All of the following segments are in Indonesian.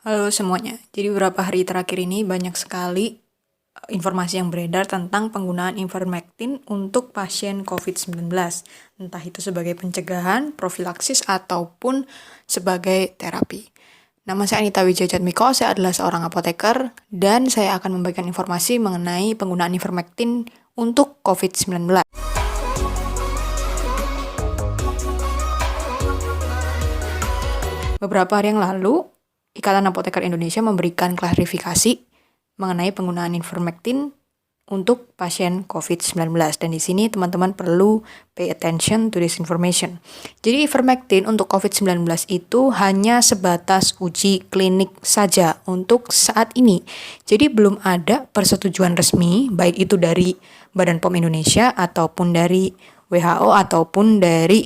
Halo semuanya, jadi beberapa hari terakhir ini banyak sekali informasi yang beredar tentang penggunaan ivermectin untuk pasien COVID-19. Entah itu sebagai pencegahan, profilaksis, ataupun sebagai terapi. Nama saya Anita Wijaya-Jatmiko, saya adalah seorang apoteker, dan saya akan memberikan informasi mengenai penggunaan ivermectin untuk COVID-19. Beberapa hari yang lalu, Ikatan Apoteker Indonesia memberikan klarifikasi mengenai penggunaan ivermectin untuk pasien COVID-19. Dan di sini teman-teman perlu pay attention to this information. Jadi ivermectin untuk COVID-19 itu hanya sebatas uji klinik saja untuk saat ini. Jadi belum ada persetujuan resmi, baik itu dari Badan POM Indonesia ataupun dari WHO ataupun dari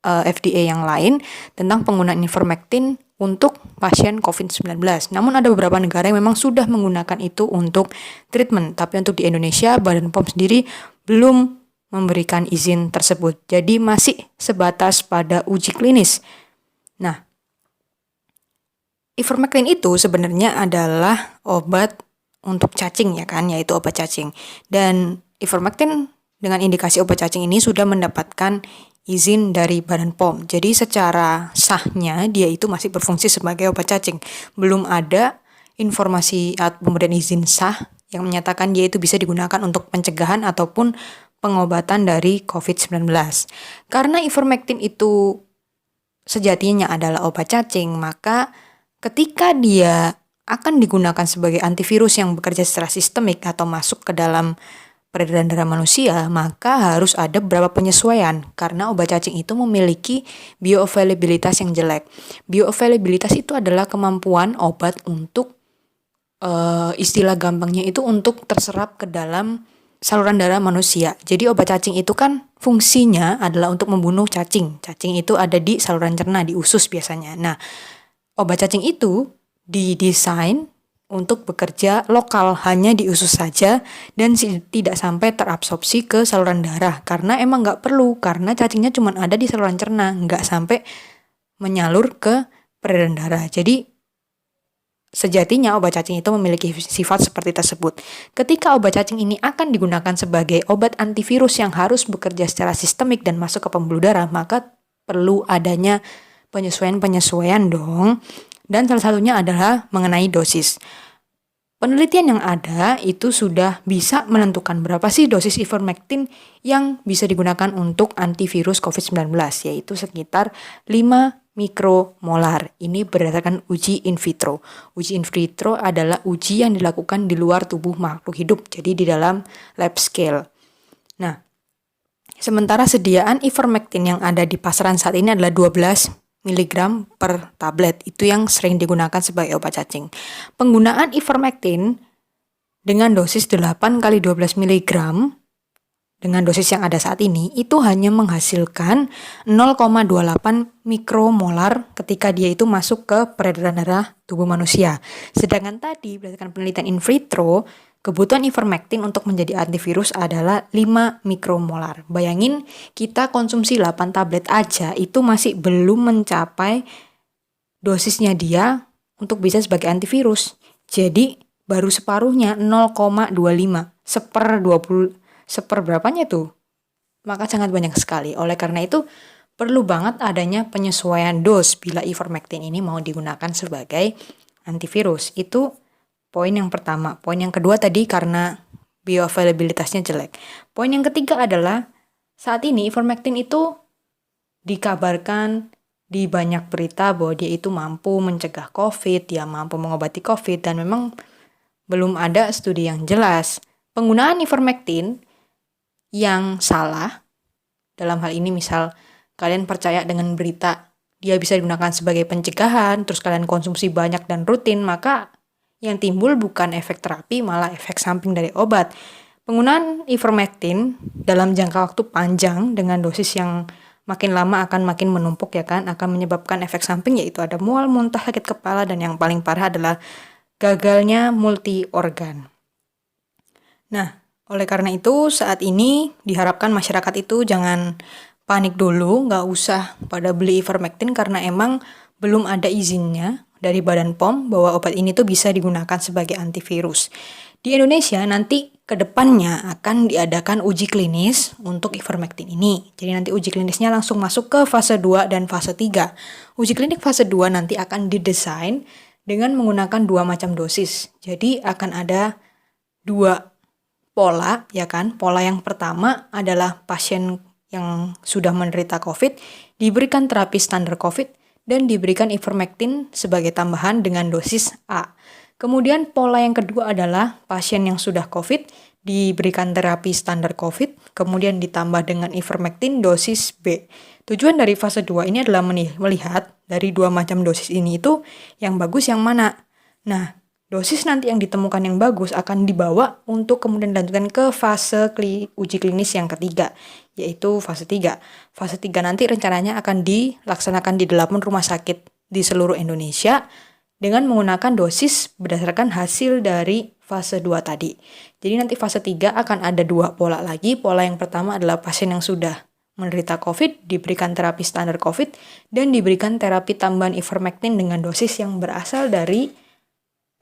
FDA yang lain tentang penggunaan ivermectin untuk pasien COVID-19. Namun ada beberapa negara yang memang sudah menggunakan itu untuk treatment. Tapi untuk di Indonesia, Badan POM sendiri belum memberikan izin tersebut. Jadi masih sebatas pada uji klinis. Nah, ivermectin itu sebenarnya adalah obat untuk cacing ya kan, yaitu obat cacing. Dan ivermectin dengan indikasi obat cacing ini sudah mendapatkan izin dari Badan POM. Jadi secara sahnya dia itu masih berfungsi sebagai obat cacing. Belum ada informasi atau pemberian izin sah yang menyatakan dia itu bisa digunakan untuk pencegahan ataupun pengobatan dari COVID-19. Karena ivermectin itu sejatinya adalah obat cacing, maka ketika dia akan digunakan sebagai antivirus yang bekerja secara sistemik atau masuk ke dalam peredaran darah manusia, maka harus ada beberapa penyesuaian karena obat cacing itu memiliki bioavailabilitas yang jelek. Bioavailabilitas itu adalah kemampuan obat untuk istilah gampangnya itu untuk terserap ke dalam saluran darah manusia. Jadi obat cacing itu kan fungsinya adalah untuk membunuh cacing. Cacing itu ada di saluran cerna, di usus biasanya. Nah, obat cacing itu didesain untuk bekerja lokal, hanya di usus saja dan tidak sampai terabsorpsi ke saluran darah karena emang nggak perlu, karena cacingnya cuma ada di saluran cerna, nggak sampai menyalur ke peredaran darah. Jadi sejatinya obat cacing itu memiliki sifat seperti tersebut. Ketika obat cacing ini akan digunakan sebagai obat antivirus yang harus bekerja secara sistemik dan masuk ke pembuluh darah, maka perlu adanya penyesuaian-penyesuaian dong. Dan salah satunya adalah mengenai dosis. Penelitian yang ada itu sudah bisa menentukan berapa sih dosis ivermectin yang bisa digunakan untuk antivirus COVID-19, yaitu sekitar 5 mikromolar. Ini berdasarkan uji in vitro. Uji in vitro adalah uji yang dilakukan di luar tubuh makhluk hidup, jadi di dalam lab scale. Nah, sementara sediaan ivermectin yang ada di pasaran saat ini adalah 12 miligram per tablet, itu yang sering digunakan sebagai obat cacing. Penggunaan ivermectin dengan dosis 8 kali 12 miligram dengan dosis yang ada saat ini itu hanya menghasilkan 0,28 mikromolar ketika dia itu masuk ke peredaran darah tubuh manusia. Sedangkan tadi berdasarkan penelitian in vitro, kebutuhan ivermectin untuk menjadi antivirus adalah 5 mikromolar. Bayangin kita konsumsi 8 tablet aja itu masih belum mencapai dosisnya dia untuk bisa sebagai antivirus. Jadi baru separuhnya 0,25, seper berapanya tuh? Maka sangat banyak sekali. Oleh karena itu perlu banget adanya penyesuaian dos bila ivermectin ini mau digunakan sebagai antivirus. Itu poin yang pertama. Poin yang kedua tadi karena bioavailabilitasnya jelek. Poin yang ketiga adalah saat ini ivermectin itu dikabarkan di banyak berita bahwa dia itu mampu mencegah COVID, dia mampu mengobati COVID, dan memang belum ada studi yang jelas. Penggunaan ivermectin yang salah, dalam hal ini misal kalian percaya dengan berita dia bisa digunakan sebagai pencegahan, terus kalian konsumsi banyak dan rutin, maka yang timbul bukan efek terapi, malah efek samping dari obat. Penggunaan ivermectin dalam jangka waktu panjang dengan dosis yang makin lama akan makin menumpuk ya kan, akan menyebabkan efek samping yaitu ada mual, muntah, sakit kepala, dan yang paling parah adalah gagalnya multi organ. Nah, oleh karena itu saat ini diharapkan masyarakat itu jangan panik dulu, nggak usah pada beli ivermectin karena emang belum ada izinnya dari Badan POM bahwa obat ini tuh bisa digunakan sebagai antivirus. Di Indonesia nanti ke depannya akan diadakan uji klinis untuk ivermectin ini. Jadi nanti uji klinisnya langsung masuk ke fase 2 dan fase 3. Uji klinik fase 2 nanti akan didesain dengan menggunakan 2 macam dosis. Jadi akan ada 2 pola, ya kan? Pola yang pertama adalah pasien yang sudah menderita COVID, diberikan terapi standar COVID, dan diberikan ivermectin sebagai tambahan dengan dosis A. Kemudian pola yang kedua adalah pasien yang sudah COVID, diberikan terapi standar COVID, kemudian ditambah dengan ivermectin dosis B. Tujuan dari fase 2 ini adalah melihat dari 2 macam dosis ini itu yang bagus yang mana. Nah, dosis nanti yang ditemukan yang bagus akan dibawa untuk kemudian dilanjutkan ke fase uji klinis yang ketiga, yaitu fase 3. Fase 3 nanti rencananya akan dilaksanakan di 8 rumah sakit di seluruh Indonesia dengan menggunakan dosis berdasarkan hasil dari fase 2 tadi. Jadi nanti fase 3 akan ada 2 pola lagi. Pola yang pertama adalah pasien yang sudah menderita COVID, diberikan terapi standar COVID, dan diberikan terapi tambahan ivermectin dengan dosis yang berasal dari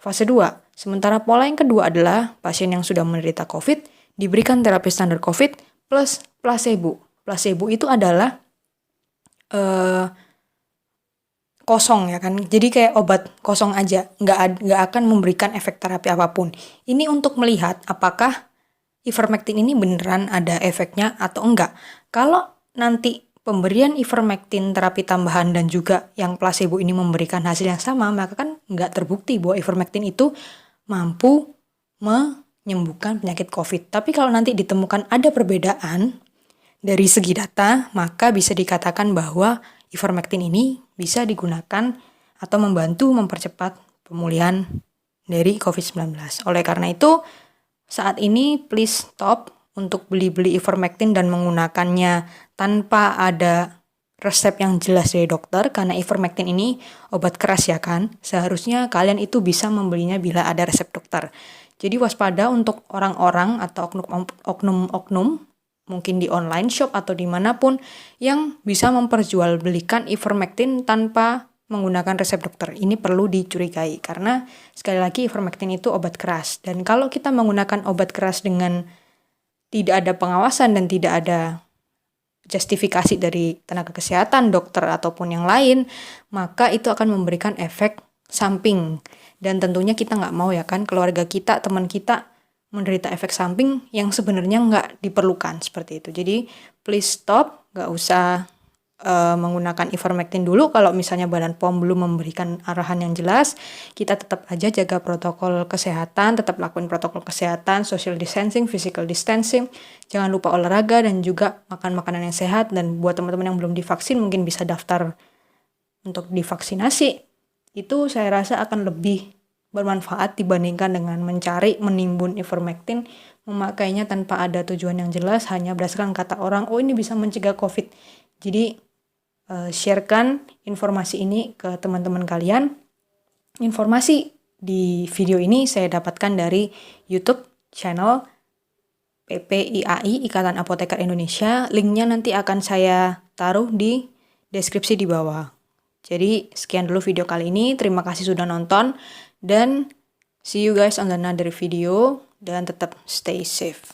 fase 2. Sementara pola yang kedua adalah pasien yang sudah menderita COVID, diberikan terapi standar COVID plus placebo. Placebo itu adalah kosong, ya kan, jadi kayak obat kosong aja, nggak akan memberikan efek terapi apapun. Ini untuk melihat apakah ivermectin ini beneran ada efeknya atau enggak. Kalau nanti pemberian ivermectin terapi tambahan dan juga yang placebo ini memberikan hasil yang sama, maka kan nggak terbukti bahwa ivermectin itu mampu menyembuhkan penyakit COVID. Tapi kalau nanti ditemukan ada perbedaan dari segi data, maka bisa dikatakan bahwa ivermectin ini bisa digunakan atau membantu mempercepat pemulihan dari COVID-19. Oleh karena itu, saat ini please stop untuk beli-beli ivermectin dan menggunakannya tanpa ada resep yang jelas dari dokter, karena ivermectin ini obat keras, ya kan. Seharusnya kalian itu bisa membelinya bila ada resep dokter. Jadi waspada untuk orang-orang atau oknum-oknum mungkin di online shop atau dimanapun yang bisa memperjualbelikan ivermectin tanpa menggunakan resep dokter. Ini perlu dicurigai karena sekali lagi ivermectin itu obat keras, dan kalau kita menggunakan obat keras dengan tidak ada pengawasan dan tidak ada justifikasi dari tenaga kesehatan, dokter ataupun yang lain, maka itu akan memberikan efek samping, dan tentunya kita nggak mau, ya kan, keluarga kita, teman kita menderita efek samping yang sebenarnya nggak diperlukan seperti itu. Jadi please stop, nggak usah menggunakan ivermectin dulu kalau misalnya Badan POM belum memberikan arahan yang jelas. Kita tetap aja jaga protokol kesehatan, tetap lakuin protokol kesehatan, social distancing, physical distancing, jangan lupa olahraga dan juga makan makanan yang sehat. Dan buat teman-teman yang belum divaksin mungkin bisa daftar untuk divaksinasi. Itu saya rasa akan lebih bermanfaat dibandingkan dengan mencari, menimbun ivermectin, memakainya tanpa ada tujuan yang jelas, hanya berdasarkan kata orang, oh ini bisa mencegah COVID. Jadi sharekan informasi ini ke teman-teman kalian. Informasi di video ini saya dapatkan dari YouTube channel PPIAI, Ikatan Apoteker Indonesia. Linknya nanti akan saya taruh di deskripsi di bawah. Jadi sekian dulu video kali ini. Terima kasih sudah nonton dan see you guys on another video, dan tetap stay safe.